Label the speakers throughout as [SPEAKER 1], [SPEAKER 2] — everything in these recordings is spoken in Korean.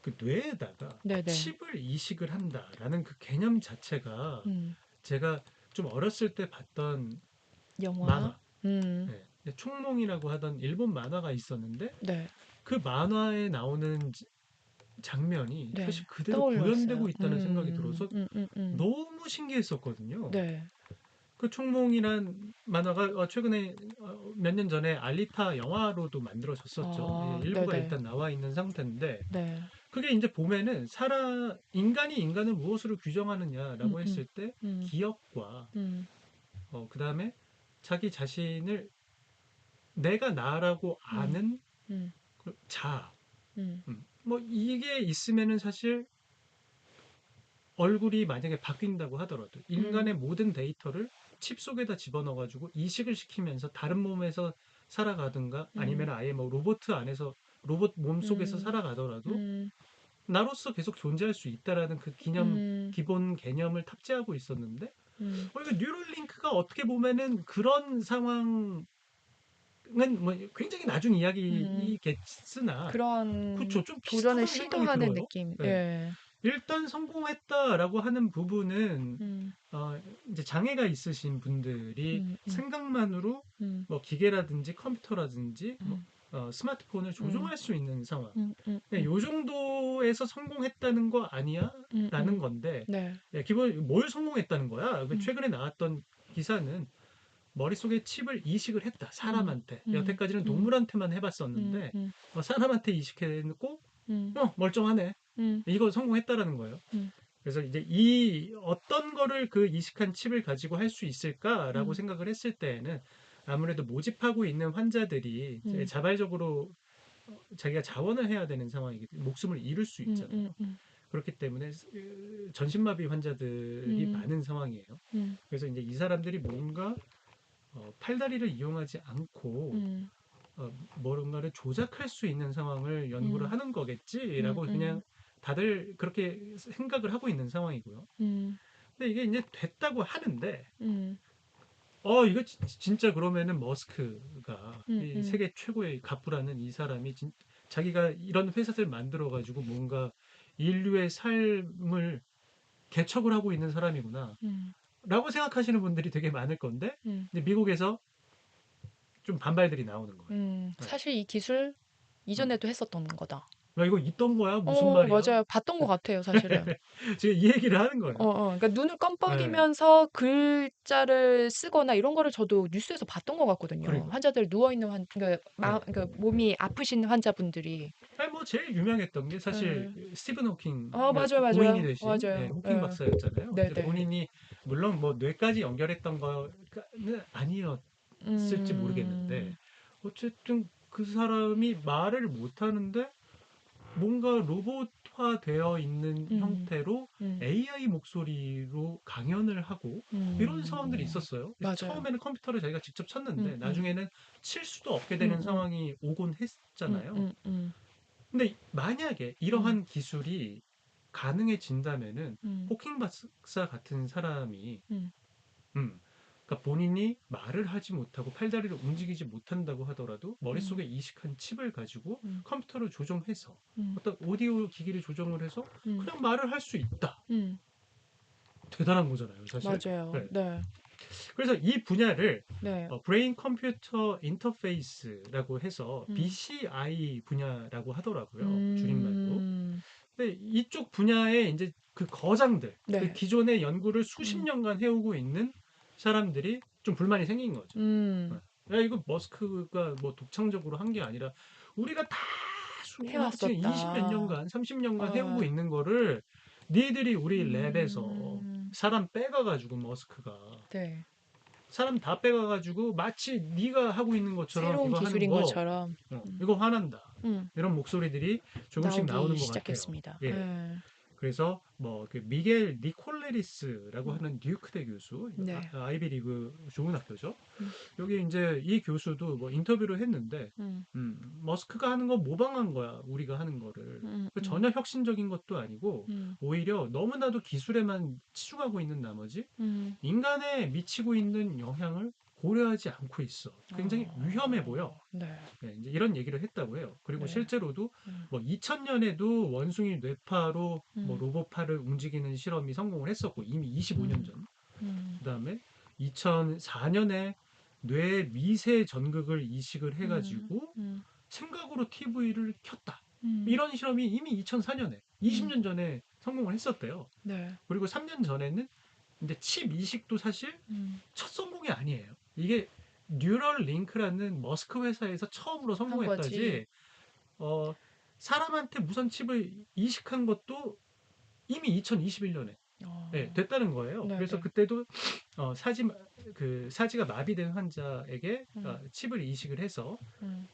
[SPEAKER 1] 그 뇌에다가
[SPEAKER 2] 네네.
[SPEAKER 1] 칩을 이식을 한다라는 그 개념 자체가
[SPEAKER 2] 음.
[SPEAKER 1] 제가 좀 어렸을 때 봤던
[SPEAKER 2] 영화.
[SPEAKER 1] 만화,
[SPEAKER 2] 음.
[SPEAKER 1] 예, 총몽이라고 하던 일본 만화가 있었는데
[SPEAKER 2] 네.
[SPEAKER 1] 그 만화에 나오는 장면이
[SPEAKER 2] 네.
[SPEAKER 1] 사실 그대로
[SPEAKER 2] 떠올랐어요.
[SPEAKER 1] 구현되고 있다는 생각이 들어서 너무 신기했었거든요.
[SPEAKER 2] 네.
[SPEAKER 1] 그 총몽이란 만화가 최근에 몇 년 전에 알리타 영화로도 만들어졌었죠. 예, 일부가
[SPEAKER 2] 네네.
[SPEAKER 1] 일단 나와 있는 상태인데
[SPEAKER 2] 네.
[SPEAKER 1] 그게 이제 보면은 인간이 인간을 무엇으로
[SPEAKER 2] 음,
[SPEAKER 1] 규정하느냐라고
[SPEAKER 2] 음,
[SPEAKER 1] 했을 때
[SPEAKER 2] 음,
[SPEAKER 1] 기억과
[SPEAKER 2] 음,
[SPEAKER 1] 그다음에 자기 자신을 내가 나라고
[SPEAKER 2] 음,
[SPEAKER 1] 아는
[SPEAKER 2] 음,
[SPEAKER 1] 그 자아.
[SPEAKER 2] 음,
[SPEAKER 1] 뭐 이게 있으면은 사실 얼굴이 만약에 바뀐다고 하더라도
[SPEAKER 2] 음,
[SPEAKER 1] 인간의 모든 데이터를 칩 속에다 집어넣어가지고 이식을 시키면서 다른 몸에서 살아가든가 아니면
[SPEAKER 2] 음,
[SPEAKER 1] 아예 뭐 로봇 안에서 로봇 몸 속에서
[SPEAKER 2] 음,
[SPEAKER 1] 살아가더라도
[SPEAKER 2] 음,
[SPEAKER 1] 나로서 계속 존재할 수 있다라는 그
[SPEAKER 2] 음,
[SPEAKER 1] 기본 개념을 탑재하고 있었는데
[SPEAKER 2] 음,
[SPEAKER 1] 이거 뉴럴링크가 어떻게 보면은 그런 상황은 뭐 굉장히 나중
[SPEAKER 2] 음.
[SPEAKER 1] 이야기겠으나 그쵸
[SPEAKER 2] 그런
[SPEAKER 1] 좀
[SPEAKER 2] 도전을
[SPEAKER 1] 비슷하다는 생각이
[SPEAKER 2] 시도하는
[SPEAKER 1] 들어요.
[SPEAKER 2] 느낌.
[SPEAKER 1] 네.
[SPEAKER 2] 예.
[SPEAKER 1] 일단 성공했다라고 하는 부분은
[SPEAKER 2] 음,
[SPEAKER 1] 이제 장애가 있으신 분들이
[SPEAKER 2] 음, 음,
[SPEAKER 1] 생각만으로
[SPEAKER 2] 음,
[SPEAKER 1] 뭐 기계라든지 컴퓨터라든지 뭐
[SPEAKER 2] 음,
[SPEAKER 1] 스마트폰을
[SPEAKER 2] 음,
[SPEAKER 1] 조종할 수 있는 상황.
[SPEAKER 2] 음,
[SPEAKER 1] 요 정도에서 성공했다는 거 아니야? 라는 건데,
[SPEAKER 2] 네.
[SPEAKER 1] 기본 뭘 성공했다는 거야? 그
[SPEAKER 2] 음,
[SPEAKER 1] 최근에 나왔던 기사는 머릿속에 칩을 이식을 했다.
[SPEAKER 2] 음,
[SPEAKER 1] 사람한테.
[SPEAKER 2] 음,
[SPEAKER 1] 여태까지는
[SPEAKER 2] 음,
[SPEAKER 1] 동물한테만
[SPEAKER 2] 음,
[SPEAKER 1] 해봤었는데,
[SPEAKER 2] 음,
[SPEAKER 1] 사람한테 이식해놓고,
[SPEAKER 2] 음,
[SPEAKER 1] 멀쩡하네.
[SPEAKER 2] 음,
[SPEAKER 1] 이거 성공했다라는 거예요.
[SPEAKER 2] 음,
[SPEAKER 1] 그래서 이제 이 어떤 거를 그 이식한 칩을 가지고 할 수 있을까라고
[SPEAKER 2] 음,
[SPEAKER 1] 생각을 했을 때에는 아무래도 모집하고 있는 환자들이 이제
[SPEAKER 2] 음,
[SPEAKER 1] 자발적으로 자기가 자원을 해야 되는 상황이기 때문에 목숨을 잃을 수
[SPEAKER 2] 음,
[SPEAKER 1] 있잖아요.
[SPEAKER 2] 음, 음,
[SPEAKER 1] 그렇기 때문에 전신마비 환자들이
[SPEAKER 2] 음,
[SPEAKER 1] 많은 상황이에요.
[SPEAKER 2] 음,
[SPEAKER 1] 그래서 이제 이 사람들이 뭔가 팔다리를 이용하지 않고
[SPEAKER 2] 음,
[SPEAKER 1] 뭔가를 조작할 수 있는 상황을 연구를
[SPEAKER 2] 음,
[SPEAKER 1] 하는
[SPEAKER 2] 음,
[SPEAKER 1] 거겠지라고 그냥
[SPEAKER 2] 음,
[SPEAKER 1] 다들 그렇게 생각을 하고 있는 상황이고요.
[SPEAKER 2] 음,
[SPEAKER 1] 근데 이게 이제 됐다고 하는데,
[SPEAKER 2] 음,
[SPEAKER 1] 이거 진짜 그러면은 머스크가
[SPEAKER 2] 음,
[SPEAKER 1] 이
[SPEAKER 2] 음,
[SPEAKER 1] 세계 최고의 갑부라는 이 사람이 자기가 이런 회사를 만들어가지고 뭔가 인류의 삶을 개척을 하고 있는 사람이구나.
[SPEAKER 2] 음,
[SPEAKER 1] 라고 생각하시는 분들이 되게 많을 건데,
[SPEAKER 2] 음.
[SPEAKER 1] 이제 미국에서 좀 반발들이 나오는 거예요. 네.
[SPEAKER 2] 사실 이 기술
[SPEAKER 1] 음.
[SPEAKER 2] 이전에도 했었던 거다.
[SPEAKER 1] 야, 이거 있던 거야? 무슨 말이야?
[SPEAKER 2] 맞아요. 봤던 것 같아요, 사실은.
[SPEAKER 1] 지금 이 얘기를 하는 거예요.
[SPEAKER 2] 그러니까 눈을
[SPEAKER 1] 네.
[SPEAKER 2] 깜빡이면서 글자를 쓰거나 이런 거를 저도 뉴스에서 봤던 것 같거든요.
[SPEAKER 1] 그리고,
[SPEAKER 2] 환자들 누워있는
[SPEAKER 1] 네.
[SPEAKER 2] 그러니까 몸이 아프신 환자분들이.
[SPEAKER 1] 아니, 뭐 제일 유명했던 게 사실
[SPEAKER 2] 예.
[SPEAKER 1] 스티븐 호킹
[SPEAKER 2] 맞아요,
[SPEAKER 1] 고인이
[SPEAKER 2] 맞아요.
[SPEAKER 1] 되신
[SPEAKER 2] 맞아요.
[SPEAKER 1] 호킹
[SPEAKER 2] 예.
[SPEAKER 1] 박사였잖아요. 근데
[SPEAKER 2] 네네.
[SPEAKER 1] 본인이 물론 뭐 뇌까지 연결했던 거는 아니었을지 모르겠는데
[SPEAKER 2] 음,
[SPEAKER 1] 어쨌든 그 사람이 말을 못 하는데 뭔가 로봇화 되어 있는
[SPEAKER 2] 음,
[SPEAKER 1] 형태로
[SPEAKER 2] 음,
[SPEAKER 1] AI 목소리로 강연을 하고 이런 상황들이 있었어요. 그래서
[SPEAKER 2] 맞아요.
[SPEAKER 1] 처음에는 컴퓨터를 자기가 직접
[SPEAKER 2] 음,
[SPEAKER 1] 쳤는데
[SPEAKER 2] 음,
[SPEAKER 1] 나중에는 칠 수도 없게
[SPEAKER 2] 음,
[SPEAKER 1] 되는
[SPEAKER 2] 음,
[SPEAKER 1] 상황이 오곤
[SPEAKER 2] 음,
[SPEAKER 1] 했잖아요.
[SPEAKER 2] 음, 음,
[SPEAKER 1] 근데 만약에
[SPEAKER 2] 음,
[SPEAKER 1] 이러한 기술이 가능해진다면은
[SPEAKER 2] 음,
[SPEAKER 1] 호킹 박사 같은 사람이
[SPEAKER 2] 음,
[SPEAKER 1] 음, 그러니까 본인이 말을 하지 못하고 팔다리를 움직이지 못한다고 하더라도
[SPEAKER 2] 음,
[SPEAKER 1] 머릿속에 이식한 칩을 가지고
[SPEAKER 2] 음,
[SPEAKER 1] 컴퓨터를 조정해서
[SPEAKER 2] 음,
[SPEAKER 1] 어떤 오디오 기기를 조정을 해서
[SPEAKER 2] 음,
[SPEAKER 1] 그냥 말을 할 수 있다.
[SPEAKER 2] 음,
[SPEAKER 1] 대단한 거잖아요, 사실.
[SPEAKER 2] 맞아요.
[SPEAKER 1] 네.
[SPEAKER 2] 네.
[SPEAKER 1] 그래서 이 분야를
[SPEAKER 2] 네.
[SPEAKER 1] 브레인 컴퓨터 인터페이스라고 해서
[SPEAKER 2] 음,
[SPEAKER 1] BCI 분야라고 하더라고요. 줄임말로.
[SPEAKER 2] 음,
[SPEAKER 1] 근데 이쪽 분야에 이제 그 거장들, 그
[SPEAKER 2] 네.
[SPEAKER 1] 기존의 연구를 수십
[SPEAKER 2] 음,
[SPEAKER 1] 년간 해오고 있는 사람들이 좀 불만이 생긴 거죠.
[SPEAKER 2] 음,
[SPEAKER 1] 야, 이거 머스크가 뭐 독창적으로 한 게 아니라 우리가 다 지금 20 몇
[SPEAKER 2] 해왔었다.
[SPEAKER 1] 년간, 30년간 해오고
[SPEAKER 2] 어,
[SPEAKER 1] 있는 거를 니들이 우리 랩에서
[SPEAKER 2] 음,
[SPEAKER 1] 사람 빼가가지고 머스크가
[SPEAKER 2] 네.
[SPEAKER 1] 사람 다 빼가가지고 마치 네가 하고 있는 것처럼
[SPEAKER 2] 새로운
[SPEAKER 1] 이거 하는
[SPEAKER 2] 기술인
[SPEAKER 1] 거,
[SPEAKER 2] 것처럼, 음,
[SPEAKER 1] 이거 화난다.
[SPEAKER 2] 음,
[SPEAKER 1] 이런 목소리들이 조금씩
[SPEAKER 2] 나오기
[SPEAKER 1] 나오는 것 같아요.
[SPEAKER 2] 시작했습니다.
[SPEAKER 1] 예.
[SPEAKER 2] 예.
[SPEAKER 1] 그래서 뭐 그 미겔 니콜레리스라고
[SPEAKER 2] 음,
[SPEAKER 1] 하는 듀크대 교수,
[SPEAKER 2] 네.
[SPEAKER 1] 아이비리그 좋은 학교죠.
[SPEAKER 2] 음,
[SPEAKER 1] 여기 이제 이 교수도 뭐 인터뷰를 했는데,
[SPEAKER 2] 음,
[SPEAKER 1] 머스크가 하는 거 모방한 거야, 우리가 하는 거를.
[SPEAKER 2] 음,
[SPEAKER 1] 그
[SPEAKER 2] 음,
[SPEAKER 1] 전혀 혁신적인 것도 아니고,
[SPEAKER 2] 음,
[SPEAKER 1] 오히려 너무나도 기술에만 치중하고 있는 나머지,
[SPEAKER 2] 음,
[SPEAKER 1] 인간에 미치고 있는 영향을 고려하지 않고 있어. 굉장히 위험해 보여.
[SPEAKER 2] 네.
[SPEAKER 1] 네, 이제 이런 얘기를 했다고 해요. 그리고
[SPEAKER 2] 네.
[SPEAKER 1] 실제로도
[SPEAKER 2] 음.
[SPEAKER 1] 뭐 2000년에도 원숭이 뇌파로 뭐
[SPEAKER 2] 음.
[SPEAKER 1] 로봇파를 움직이는 실험이 성공을 했었고 이미 25년
[SPEAKER 2] 음.
[SPEAKER 1] 전.
[SPEAKER 2] 음.
[SPEAKER 1] 그다음에 2004년에 뇌 미세 전극을 이식을
[SPEAKER 2] 음.
[SPEAKER 1] 해가지고
[SPEAKER 2] 음.
[SPEAKER 1] 생각으로 TV를 켰다.
[SPEAKER 2] 음.
[SPEAKER 1] 이런 실험이 이미 2004년에
[SPEAKER 2] 음.
[SPEAKER 1] 20년 전에 성공을 했었대요.
[SPEAKER 2] 네.
[SPEAKER 1] 그리고 3년 전에는 이제 칩 이식도 사실
[SPEAKER 2] 음.
[SPEAKER 1] 첫 성공이 아니에요. 이게 뉴럴 링크라는 머스크 회사에서 처음으로
[SPEAKER 2] 한 거지.
[SPEAKER 1] 성공했다지. 어, 사람한테 무선 칩을 이식한 것도 이미 2021년에
[SPEAKER 2] 어.
[SPEAKER 1] 됐다는 거예요. 그래서
[SPEAKER 2] 네네.
[SPEAKER 1] 그때도 사지 그 사지가 마비된 환자에게
[SPEAKER 2] 음.
[SPEAKER 1] 칩을 이식을 해서
[SPEAKER 2] 음.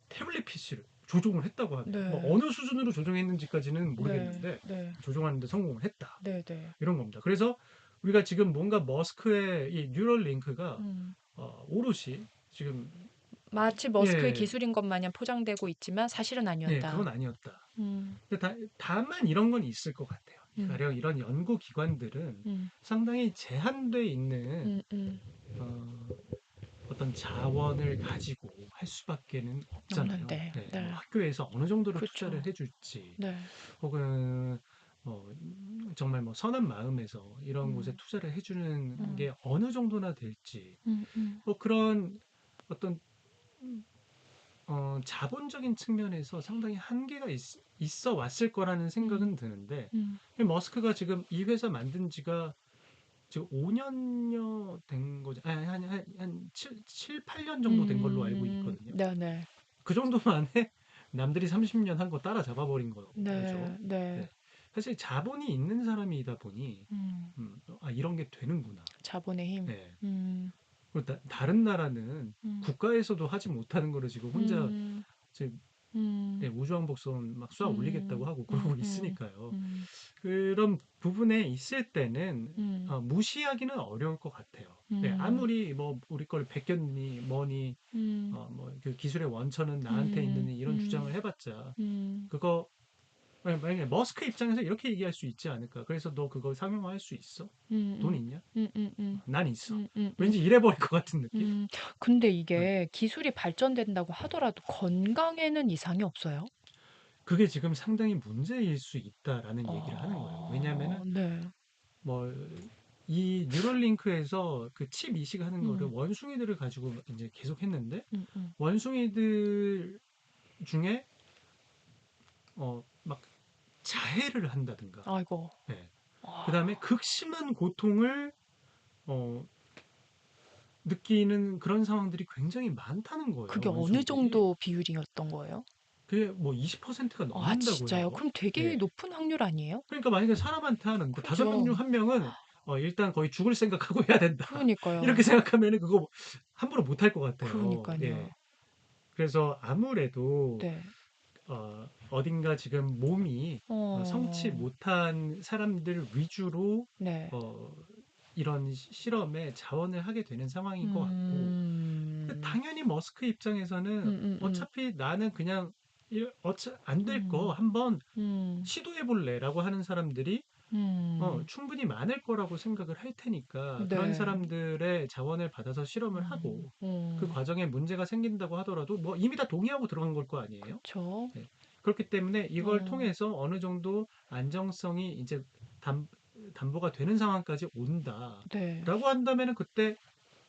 [SPEAKER 1] 태블릿 PC를 조종을 했다고 하네요. 뭐
[SPEAKER 2] 네.
[SPEAKER 1] 어느 수준으로 조종했는지까지는
[SPEAKER 2] 네.
[SPEAKER 1] 모르겠는데
[SPEAKER 2] 네.
[SPEAKER 1] 조종하는데 성공을 했다.
[SPEAKER 2] 네네.
[SPEAKER 1] 이런 겁니다. 그래서 우리가 지금 뭔가 머스크의 이 뉴럴 링크가
[SPEAKER 2] 음.
[SPEAKER 1] 오롯이 지금
[SPEAKER 2] 마치 머스크의
[SPEAKER 1] 예,
[SPEAKER 2] 기술인 것 마냥 포장되고 있지만 사실은
[SPEAKER 1] 예,
[SPEAKER 2] 아니었다.
[SPEAKER 1] 그건 아니었다.
[SPEAKER 2] 음.
[SPEAKER 1] 근데 다만 이런 건 있을 것 같아요.
[SPEAKER 2] 음.
[SPEAKER 1] 가령 이런 연구 기관들은
[SPEAKER 2] 음.
[SPEAKER 1] 상당히 제한돼 있는
[SPEAKER 2] 음. 음.
[SPEAKER 1] 어, 어떤 자원을 가지고 할 수밖에는 없잖아요.
[SPEAKER 2] 없는데.
[SPEAKER 1] 네, 뭐
[SPEAKER 2] 네.
[SPEAKER 1] 학교에서 어느 정도로 투자를
[SPEAKER 2] 그렇죠.
[SPEAKER 1] 해줄지,
[SPEAKER 2] 네.
[SPEAKER 1] 혹은 뭐 정말 뭐 선한 마음에서 이런 곳에
[SPEAKER 2] 음.
[SPEAKER 1] 투자를 해주는
[SPEAKER 2] 음.
[SPEAKER 1] 게 어느 정도나 될지,
[SPEAKER 2] 음. 음.
[SPEAKER 1] 뭐 그런 어떤 자본적인 측면에서 상당히 한계가 있어 왔을 거라는
[SPEAKER 2] 음.
[SPEAKER 1] 생각은 드는데,
[SPEAKER 2] 음.
[SPEAKER 1] 머스크가 지금 이 회사 만든 지가 지금 5년여 된 거죠. 아니, 한 7, 8년 정도 된 걸로 알고 있거든요.
[SPEAKER 2] 네네.
[SPEAKER 1] 그 정도 만에 남들이 30년 한 거 따라잡아 버린 거죠.
[SPEAKER 2] 네. 네.
[SPEAKER 1] 네. 사실 자본이 있는 사람이다 보니,
[SPEAKER 2] 음.
[SPEAKER 1] 이런 게 되는구나.
[SPEAKER 2] 자본의 힘.
[SPEAKER 1] 네.
[SPEAKER 2] 음.
[SPEAKER 1] 그리고 다른 나라는
[SPEAKER 2] 음.
[SPEAKER 1] 국가에서도 하지 못하는 거를 지금 혼자
[SPEAKER 2] 음.
[SPEAKER 1] 지금
[SPEAKER 2] 음.
[SPEAKER 1] 우주왕복선 막 쏴 올리겠다고
[SPEAKER 2] 음.
[SPEAKER 1] 하고 그러고
[SPEAKER 2] 음. 음.
[SPEAKER 1] 있으니까요.
[SPEAKER 2] 음.
[SPEAKER 1] 그런 부분에 있을 때는
[SPEAKER 2] 음.
[SPEAKER 1] 무시하기는 어려울 것 같아요. 네,
[SPEAKER 2] 음.
[SPEAKER 1] 아무리 뭐 우리 걸 베꼈니 뭐니
[SPEAKER 2] 음.
[SPEAKER 1] 뭐 그 기술의 원천은 나한테 있는
[SPEAKER 2] 음.
[SPEAKER 1] 이런 주장을
[SPEAKER 2] 음.
[SPEAKER 1] 해봤자
[SPEAKER 2] 음.
[SPEAKER 1] 그거 만약에 머스크 입장에서 이렇게 얘기할 수 있지 않을까? 그래서 너 그거 상용화할 수 있어? 돈
[SPEAKER 2] 음.
[SPEAKER 1] 있냐?
[SPEAKER 2] 음. 음. 음.
[SPEAKER 1] 난 있어.
[SPEAKER 2] 음. 음. 음.
[SPEAKER 1] 왠지 이래 버릴 것 같은 느낌?
[SPEAKER 2] 음. 근데
[SPEAKER 1] 네.
[SPEAKER 2] 이게 기술이 발전된다고 하더라도 건강에는 이상이 없어요?
[SPEAKER 1] 그게 지금 상당히 문제일 수 있다라는 얘기를 하는 거예요. 왜냐하면은
[SPEAKER 2] 네.
[SPEAKER 1] 뭐 이 뉴럴링크에서 그 칩 이식하는 거를
[SPEAKER 2] 음.
[SPEAKER 1] 원숭이들을 가지고 이제 계속 했는데
[SPEAKER 2] 음. 음.
[SPEAKER 1] 원숭이들 중에 막 자해를 한다든가,
[SPEAKER 2] 아이고.
[SPEAKER 1] 예. 그다음에
[SPEAKER 2] 아.
[SPEAKER 1] 극심한 고통을 어, 느끼는 그런 상황들이 굉장히 많다는 거예요,
[SPEAKER 2] 그게 어느
[SPEAKER 1] 원숭이들이.
[SPEAKER 2] 정도 비율이었던 거예요?
[SPEAKER 1] 그게 뭐 20%가
[SPEAKER 2] 아,
[SPEAKER 1] 넘는다고
[SPEAKER 2] 진짜요?
[SPEAKER 1] 해요.
[SPEAKER 2] 그럼 되게
[SPEAKER 1] 예.
[SPEAKER 2] 높은 확률 아니에요?
[SPEAKER 1] 그러니까 만약에 사람한테 하는데 다섯 명
[SPEAKER 2] 그죠.
[SPEAKER 1] 중 한 명은 일단 거의 죽을 생각하고 해야 된다. 이렇게
[SPEAKER 2] 그러니까요.
[SPEAKER 1] 생각하면은 그거 함부로 못 할 것 같아요. 예.
[SPEAKER 2] 그러니까요.
[SPEAKER 1] 그래서 아무래도
[SPEAKER 2] 네.
[SPEAKER 1] 어딘가 지금 몸이 성치
[SPEAKER 2] 어.
[SPEAKER 1] 못한 사람들 위주로
[SPEAKER 2] 네.
[SPEAKER 1] 어, 이런 실험에 자원을 하게 되는 상황인 것 같고, 근데
[SPEAKER 2] 음.
[SPEAKER 1] 당연히 머스크 입장에서는
[SPEAKER 2] 음음음.
[SPEAKER 1] 어차피 나는 그냥 안 될 거
[SPEAKER 2] 음.
[SPEAKER 1] 한번
[SPEAKER 2] 음.
[SPEAKER 1] 시도해 볼래라고 하는 사람들이
[SPEAKER 2] 음.
[SPEAKER 1] 충분히 많을 거라고 생각을 할 테니까 그런
[SPEAKER 2] 네.
[SPEAKER 1] 사람들의 자원을 받아서 실험을
[SPEAKER 2] 음.
[SPEAKER 1] 하고 그
[SPEAKER 2] 음.
[SPEAKER 1] 과정에 문제가 생긴다고 하더라도 뭐 이미 다 동의하고 들어간 걸 거 아니에요?
[SPEAKER 2] 그쵸.
[SPEAKER 1] 네. 그렇기 때문에 이걸
[SPEAKER 2] 어.
[SPEAKER 1] 통해서 어느 정도 안정성이 이제 담, 담보가 되는 상황까지
[SPEAKER 2] 네.
[SPEAKER 1] 온다라고 한다면은 그때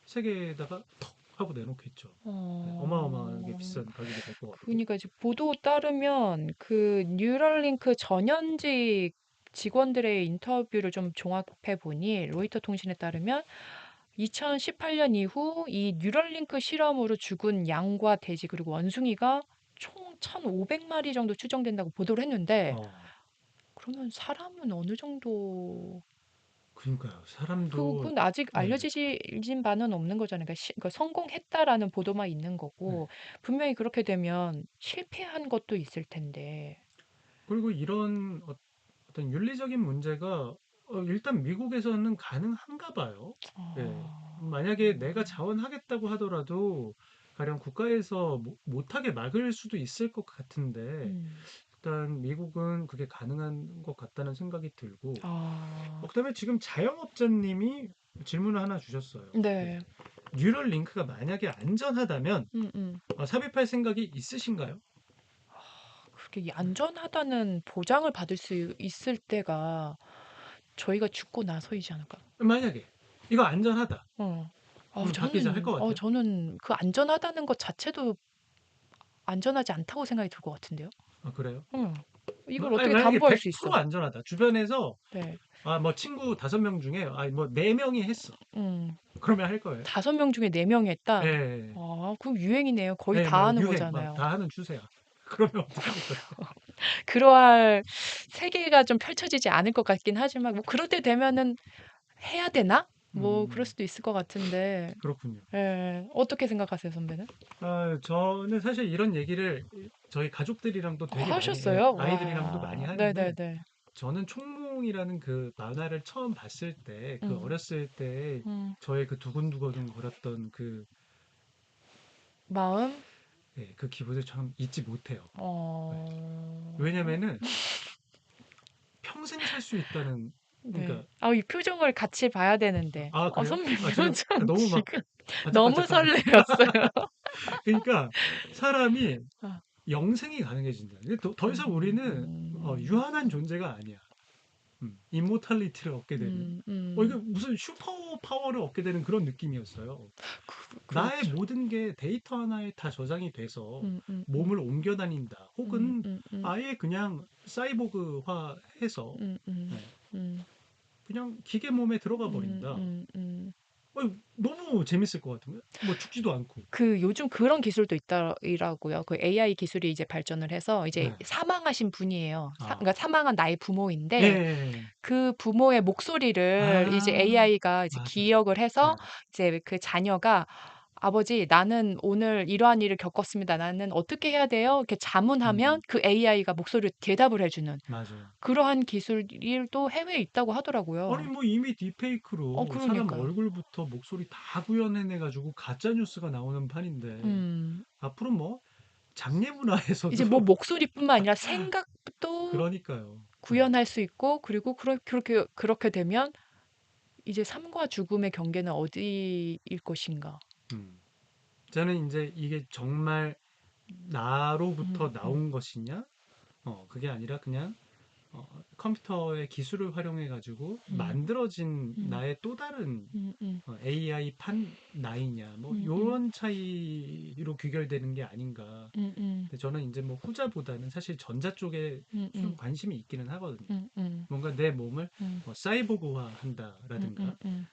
[SPEAKER 1] 세계에다가 턱 하고 내놓겠죠. 네, 어마어마하게
[SPEAKER 2] 어.
[SPEAKER 1] 비싼 가격이 될 것 같고.
[SPEAKER 2] 그러니까 이제 보도 따르면 그 뉴럴링크 전현직 직원들의 인터뷰를 좀 종합해 보니 로이터 통신에 따르면 2018년 이후 이 뉴럴링크 실험으로 죽은 양과 돼지 그리고 원숭이가 총 1,500마리 정도 추정된다고 보도를 했는데
[SPEAKER 1] 어,
[SPEAKER 2] 그러면 사람은 어느 정도
[SPEAKER 1] 그러니까요. 사람도
[SPEAKER 2] 그건 아직
[SPEAKER 1] 네,
[SPEAKER 2] 알려지진 바는 없는 거잖아요. 그러니까 성공했다라는 보도만 있는
[SPEAKER 1] 네.
[SPEAKER 2] 거고 분명히 그렇게 되면 실패한 것도 있을 텐데.
[SPEAKER 1] 그리고 이런 어떤 윤리적인 문제가 일단 미국에서는 가능한가 봐요. 예.
[SPEAKER 2] 아.
[SPEAKER 1] 만약에 내가 자원하겠다고 하더라도 가령 국가에서 못하게 막을 수도 있을 것 같은데
[SPEAKER 2] 음.
[SPEAKER 1] 일단 미국은 그게 가능한 것 같다는 생각이 들고
[SPEAKER 2] 아.
[SPEAKER 1] 그다음에 지금 자영업자님이 질문을 하나 주셨어요. 네.
[SPEAKER 2] 네.
[SPEAKER 1] 뉴럴 링크가 만약에 안전하다면
[SPEAKER 2] 음, 음.
[SPEAKER 1] 삽입할 생각이 있으신가요?
[SPEAKER 2] 그게 안전하다는 보장을 받을 수 있을 때가 저희가 죽고 나서이지 않을까?
[SPEAKER 1] 만약에 이거 안전하다.
[SPEAKER 2] 어.
[SPEAKER 1] 그럼 받기자 할 것 같아요.
[SPEAKER 2] 저는 그 안전하다는 것 자체도 안전하지 않다고 생각이 들 것 같은데요.
[SPEAKER 1] 그래요?
[SPEAKER 2] 응. 이걸
[SPEAKER 1] 아니,
[SPEAKER 2] 어떻게
[SPEAKER 1] 만약에
[SPEAKER 2] 담보할 수
[SPEAKER 1] 100%
[SPEAKER 2] 있어?
[SPEAKER 1] 안전하다. 주변에서
[SPEAKER 2] 네.
[SPEAKER 1] 뭐 친구 5명 중에 뭐 4명이 했어.
[SPEAKER 2] 음.
[SPEAKER 1] 그러면 할 거예요.
[SPEAKER 2] 5명 중에 4명이
[SPEAKER 1] 예,
[SPEAKER 2] 했다.
[SPEAKER 1] 예, 예.
[SPEAKER 2] 그럼 유행이네요. 거의
[SPEAKER 1] 예,
[SPEAKER 2] 다
[SPEAKER 1] 막
[SPEAKER 2] 하는
[SPEAKER 1] 유행 막
[SPEAKER 2] 거잖아요.
[SPEAKER 1] 다 하는 추세야. 그러면 어떻게 할 거예요?
[SPEAKER 2] 그러할 세계가 좀 펼쳐지지 않을 것 같긴 하지만 뭐 그럴 때 되면은 해야 되나? 뭐 그럴
[SPEAKER 1] 음,
[SPEAKER 2] 수도 있을 것 같은데.
[SPEAKER 1] 그렇군요.
[SPEAKER 2] 예. 어떻게 생각하세요, 선배는?
[SPEAKER 1] 저는 사실 이런 얘기를 저희 가족들이랑도 되게 많이,
[SPEAKER 2] 하셨어요?
[SPEAKER 1] 아이들이랑도 많이
[SPEAKER 2] 와.
[SPEAKER 1] 하는데,
[SPEAKER 2] 네네네.
[SPEAKER 1] 저는 총몽이라는 그 만화를 처음 봤을 때, 그
[SPEAKER 2] 음.
[SPEAKER 1] 어렸을 때
[SPEAKER 2] 음.
[SPEAKER 1] 저의 그 두근두근 거렸던
[SPEAKER 2] 마음?
[SPEAKER 1] 그 기분을 참 잊지 못해요. 네.
[SPEAKER 2] 어.
[SPEAKER 1] 왜냐면은 평생 살 수 있다는,
[SPEAKER 2] 네.
[SPEAKER 1] 그러니까,
[SPEAKER 2] 이 표정을 같이 봐야 되는데.
[SPEAKER 1] 그래요?
[SPEAKER 2] 선배
[SPEAKER 1] 지금
[SPEAKER 2] 표정
[SPEAKER 1] 너무 막
[SPEAKER 2] 지금 너무
[SPEAKER 1] 반짝반짝하네.
[SPEAKER 2] 설레었어요.
[SPEAKER 1] 그러니까 사람이
[SPEAKER 2] 아.
[SPEAKER 1] 영생이 가능해진다. 근데 더 이상 우리는
[SPEAKER 2] 음.
[SPEAKER 1] 유한한 존재가 아니야. 이모탈리티를 얻게 되는. 이게
[SPEAKER 2] 음.
[SPEAKER 1] 무슨 슈퍼 파워를 얻게 되는 그런 느낌이었어요. 나의
[SPEAKER 2] 그렇죠.
[SPEAKER 1] 모든 게 데이터 하나에 다 저장이 돼서
[SPEAKER 2] 음, 음, 음,
[SPEAKER 1] 몸을 옮겨 다닌다. 혹은
[SPEAKER 2] 음, 음,
[SPEAKER 1] 아예 그냥 사이보그화 해서
[SPEAKER 2] 음, 음,
[SPEAKER 1] 네,
[SPEAKER 2] 음,
[SPEAKER 1] 그냥 기계 몸에 들어가
[SPEAKER 2] 음,
[SPEAKER 1] 버린다.
[SPEAKER 2] 음.
[SPEAKER 1] 너무 재밌을 것 같은 거야. 뭐 죽지도 않고.
[SPEAKER 2] 요즘 그런 기술도 있더라고요. 그 AI 기술이 이제 발전을 해서 이제
[SPEAKER 1] 네.
[SPEAKER 2] 사망하신 분이에요.
[SPEAKER 1] 아,
[SPEAKER 2] 그러니까 사망한 나의
[SPEAKER 1] 예, 예,
[SPEAKER 2] 부모인데
[SPEAKER 1] 예.
[SPEAKER 2] 그 부모의 목소리를 이제
[SPEAKER 1] 아,
[SPEAKER 2] AI가 이제
[SPEAKER 1] 맞아.
[SPEAKER 2] 기억을
[SPEAKER 1] 네.
[SPEAKER 2] 해서 이제 그 자녀가 아버지, 나는 오늘 이러한 일을 겪었습니다. 나는 어떻게 해야 돼요? 이렇게 자문하면
[SPEAKER 1] 음,
[SPEAKER 2] 그 AI가 목소리로 대답을 해주는
[SPEAKER 1] 맞아요.
[SPEAKER 2] 그러한 기술이 또 해외에 있다고
[SPEAKER 1] 아니
[SPEAKER 2] 하더라고요.
[SPEAKER 1] 뭐 이미 딥페이크로 사람
[SPEAKER 2] 그러니까요.
[SPEAKER 1] 얼굴부터 목소리 다 구현해내가지고 가짜 뉴스가 나오는 판인데
[SPEAKER 2] 음.
[SPEAKER 1] 앞으로 뭐 장례 문화에서도
[SPEAKER 2] 이제 뭐 목소리뿐만 아니라 생각도
[SPEAKER 1] 그러니까요. 네.
[SPEAKER 2] 구현할 수 있고, 그리고 그렇게 되면 이제 삶과 죽음의 경계는 어디일 것인가.
[SPEAKER 1] 음. 저는 이제 이게 정말 나로부터
[SPEAKER 2] 음, 음,
[SPEAKER 1] 나온 것이냐? 그게 아니라 그냥 컴퓨터의 기술을 활용해 가지고
[SPEAKER 2] 음,
[SPEAKER 1] 만들어진
[SPEAKER 2] 음,
[SPEAKER 1] 나의 또 다른
[SPEAKER 2] 음, 음,
[SPEAKER 1] AI 판 나이냐 뭐
[SPEAKER 2] 음, 음,
[SPEAKER 1] 요런 차이로 귀결되는 게 아닌가.
[SPEAKER 2] 음, 음,
[SPEAKER 1] 근데 저는 이제 뭐 후자보다는 사실 전자 쪽에
[SPEAKER 2] 음,
[SPEAKER 1] 좀 관심이 있기는 하거든요.
[SPEAKER 2] 음, 음,
[SPEAKER 1] 뭔가 내 몸을
[SPEAKER 2] 음,
[SPEAKER 1] 뭐 사이보그화
[SPEAKER 2] 음, 음,
[SPEAKER 1] 한다라든가
[SPEAKER 2] 음,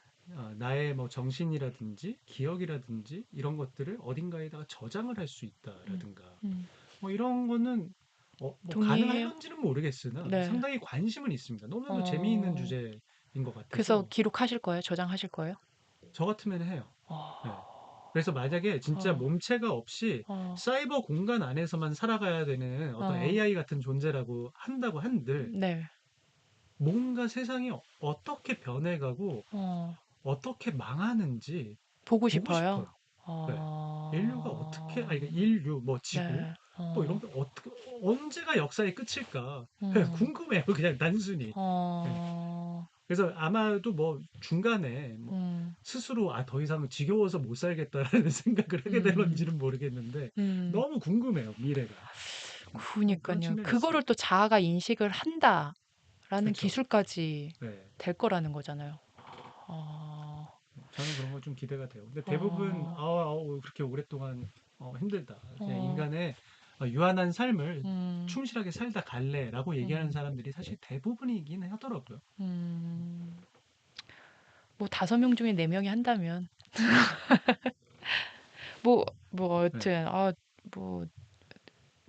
[SPEAKER 1] 나의 뭐 정신이라든지 기억이라든지 이런 것들을 어딘가에다가 저장을 할 수
[SPEAKER 2] 음,
[SPEAKER 1] 있다라든가
[SPEAKER 2] 음.
[SPEAKER 1] 뭐 이런 거는 뭐
[SPEAKER 2] 동의해요.
[SPEAKER 1] 가능할런지는 모르겠으나
[SPEAKER 2] 네.
[SPEAKER 1] 상당히 관심은 있습니다. 너무나도 재미있는
[SPEAKER 2] 어,
[SPEAKER 1] 주제인 것
[SPEAKER 2] 그래서
[SPEAKER 1] 같아서
[SPEAKER 2] 기록하실 거예요? 저장하실 거예요?
[SPEAKER 1] 저 같으면 해요. 네.
[SPEAKER 2] 어,
[SPEAKER 1] 그래서 만약에 진짜
[SPEAKER 2] 어,
[SPEAKER 1] 몸체가 없이
[SPEAKER 2] 어,
[SPEAKER 1] 사이버 공간 안에서만 살아가야 되는 어떤
[SPEAKER 2] 어,
[SPEAKER 1] AI 같은 존재라고 한다고 한들
[SPEAKER 2] 네.
[SPEAKER 1] 뭔가 세상이 어떻게 변해가고
[SPEAKER 2] 어,
[SPEAKER 1] 어떻게 망하는지
[SPEAKER 2] 보고
[SPEAKER 1] 보고
[SPEAKER 2] 싶어요.
[SPEAKER 1] 싶어요. 네. 인류가 어떻게, 그러니까
[SPEAKER 2] 어,
[SPEAKER 1] 인류, 뭐 지구,
[SPEAKER 2] 네.
[SPEAKER 1] 뭐 이런 게 언제가 역사의 끝일까?
[SPEAKER 2] 음,
[SPEAKER 1] 궁금해요. 그냥 단순히. 네.
[SPEAKER 2] 어,
[SPEAKER 1] 그래서 아마도 뭐 중간에 뭐
[SPEAKER 2] 음,
[SPEAKER 1] 스스로 더 이상 지겨워서 못 살겠다라는 생각을 하게
[SPEAKER 2] 음,
[SPEAKER 1] 될런지는 모르겠는데
[SPEAKER 2] 음.
[SPEAKER 1] 너무 궁금해요, 미래가. 그런
[SPEAKER 2] 그니까요.
[SPEAKER 1] 측면이
[SPEAKER 2] 그거를
[SPEAKER 1] 있습니다.
[SPEAKER 2] 또 자아가 인식을 한다라는
[SPEAKER 1] 그렇죠.
[SPEAKER 2] 기술까지
[SPEAKER 1] 네.
[SPEAKER 2] 될 거라는 거잖아요. 어,
[SPEAKER 1] 저는 그런 거 좀 기대가 돼요. 근데 대부분
[SPEAKER 2] 어,
[SPEAKER 1] 그렇게 오랫동안 힘들다. 그냥
[SPEAKER 2] 어,
[SPEAKER 1] 인간의 유한한 삶을
[SPEAKER 2] 음,
[SPEAKER 1] 충실하게 살다 갈래라고 얘기하는
[SPEAKER 2] 음,
[SPEAKER 1] 사람들이 사실 대부분이긴 하더라고요.
[SPEAKER 2] 음. 뭐 5명 중에 4명이 한다면 뭐
[SPEAKER 1] 네,
[SPEAKER 2] 여튼 뭐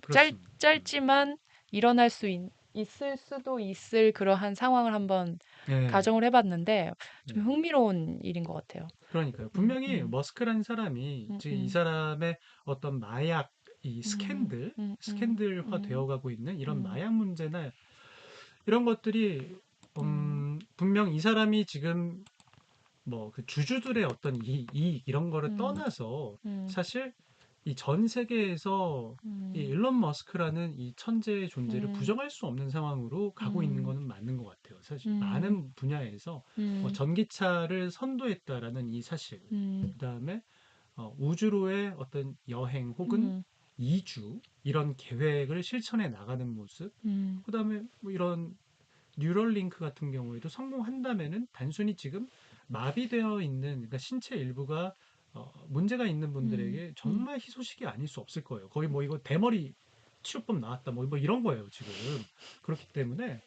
[SPEAKER 1] 그렇습니다.
[SPEAKER 2] 짧지만 일어날 수 있을 수도 있을 그러한 상황을 한번
[SPEAKER 1] 네,
[SPEAKER 2] 가정을 해봤는데 좀
[SPEAKER 1] 네.
[SPEAKER 2] 흥미로운 일인 것 같아요.
[SPEAKER 1] 그러니까요.
[SPEAKER 2] 음,
[SPEAKER 1] 분명히
[SPEAKER 2] 음,
[SPEAKER 1] 머스크라는 사람이
[SPEAKER 2] 음,
[SPEAKER 1] 지금 이
[SPEAKER 2] 음,
[SPEAKER 1] 사람의 어떤 마약, 이
[SPEAKER 2] 음, 음, 음,
[SPEAKER 1] 스캔들화
[SPEAKER 2] 음,
[SPEAKER 1] 되어가고 있는 이런
[SPEAKER 2] 음,
[SPEAKER 1] 마약 문제나 이런 것들이
[SPEAKER 2] 음,
[SPEAKER 1] 분명 이 사람이 지금 뭐 그 주주들의 어떤 이익 이런 거를
[SPEAKER 2] 음,
[SPEAKER 1] 떠나서
[SPEAKER 2] 음,
[SPEAKER 1] 사실 이 전 세계에서 이
[SPEAKER 2] 음,
[SPEAKER 1] 일론 머스크라는 이 천재의 존재를
[SPEAKER 2] 음,
[SPEAKER 1] 부정할 수 없는 상황으로 가고 있는
[SPEAKER 2] 음,
[SPEAKER 1] 거는 맞는 것 같아요. 사실
[SPEAKER 2] 음,
[SPEAKER 1] 많은 분야에서
[SPEAKER 2] 음,
[SPEAKER 1] 전기차를 선도했다라는 이 사실,
[SPEAKER 2] 음,
[SPEAKER 1] 그다음에 우주로의 어떤 여행 혹은
[SPEAKER 2] 음,
[SPEAKER 1] 이주 이런 계획을 실천해 나가는 모습,
[SPEAKER 2] 음,
[SPEAKER 1] 그다음에 뭐 이런 뉴럴링크 같은 경우에도 성공한다면은 단순히 지금 마비되어 있는 그러니까 신체 일부가 문제가 있는
[SPEAKER 2] 음,
[SPEAKER 1] 분들에게
[SPEAKER 2] 음,
[SPEAKER 1] 정말 희소식이 아닐 수 없을 거예요. 거의 뭐 이거 대머리 치료법 나왔다 뭐 이런 거예요, 지금. 그렇기 때문에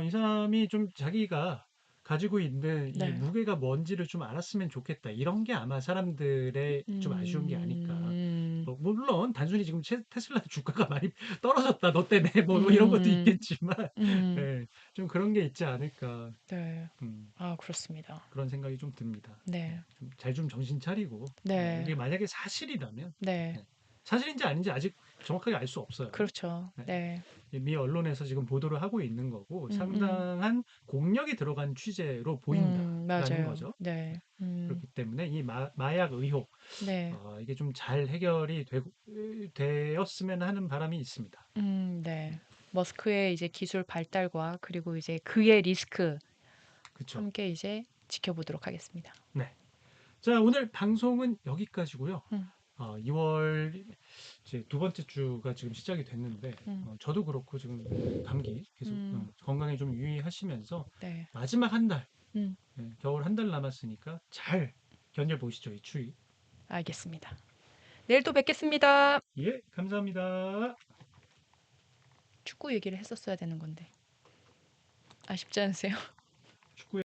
[SPEAKER 1] 이 사람이 좀 자기가 가지고 있는 이
[SPEAKER 2] 네.
[SPEAKER 1] 무게가 뭔지를 좀 알았으면 좋겠다. 이런 게 아마 사람들의 좀 아쉬운 게 아닐까.
[SPEAKER 2] 음,
[SPEAKER 1] 뭐 물론 단순히 지금 테슬라 주가가 많이 떨어졌다. 너 때문에 뭐 이런 것도
[SPEAKER 2] 음,
[SPEAKER 1] 있겠지만
[SPEAKER 2] 음,
[SPEAKER 1] 예, 좀 그런 게 있지 않을까.
[SPEAKER 2] 네.
[SPEAKER 1] 음,
[SPEAKER 2] 아, 그렇습니다.
[SPEAKER 1] 그런 생각이 좀 듭니다.
[SPEAKER 2] 네,
[SPEAKER 1] 잘 좀 정신 차리고
[SPEAKER 2] 네,
[SPEAKER 1] 이게 만약에 사실이라면
[SPEAKER 2] 네.
[SPEAKER 1] 예, 사실인지 아닌지 아직 정확하게 알 수 없어요.
[SPEAKER 2] 그렇죠.
[SPEAKER 1] 예,
[SPEAKER 2] 네.
[SPEAKER 1] 미 언론에서 지금 보도를 하고 있는 거고
[SPEAKER 2] 음, 음,
[SPEAKER 1] 상당한 공력이 들어간 취재로 보인다라는
[SPEAKER 2] 맞아요.
[SPEAKER 1] 거죠.
[SPEAKER 2] 네,
[SPEAKER 1] 그렇기 때문에 이 마약 의혹
[SPEAKER 2] 네,
[SPEAKER 1] 이게 좀 잘 해결이 되었으면 하는 바람이 있습니다.
[SPEAKER 2] 네. 머스크의 이제 기술 발달과 그리고 이제 그의 리스크
[SPEAKER 1] 그렇죠.
[SPEAKER 2] 함께 이제 지켜보도록 하겠습니다.
[SPEAKER 1] 네. 자, 오늘 방송은 여기까지고요.
[SPEAKER 2] 음,
[SPEAKER 1] 2월 이제 두 번째 주가 지금 시작이 됐는데
[SPEAKER 2] 음,
[SPEAKER 1] 저도 그렇고 지금 감기 계속
[SPEAKER 2] 음,
[SPEAKER 1] 건강에 좀 유의하시면서
[SPEAKER 2] 네,
[SPEAKER 1] 마지막 한 달,
[SPEAKER 2] 음,
[SPEAKER 1] 겨울 한 달 남았으니까 잘 견뎌보시죠, 이 추위.
[SPEAKER 2] 알겠습니다. 내일 또 뵙겠습니다.
[SPEAKER 1] 예, 감사합니다.
[SPEAKER 2] 축구 얘기를 했었어야 되는 건데. 아쉽지 않으세요?
[SPEAKER 1] 축구에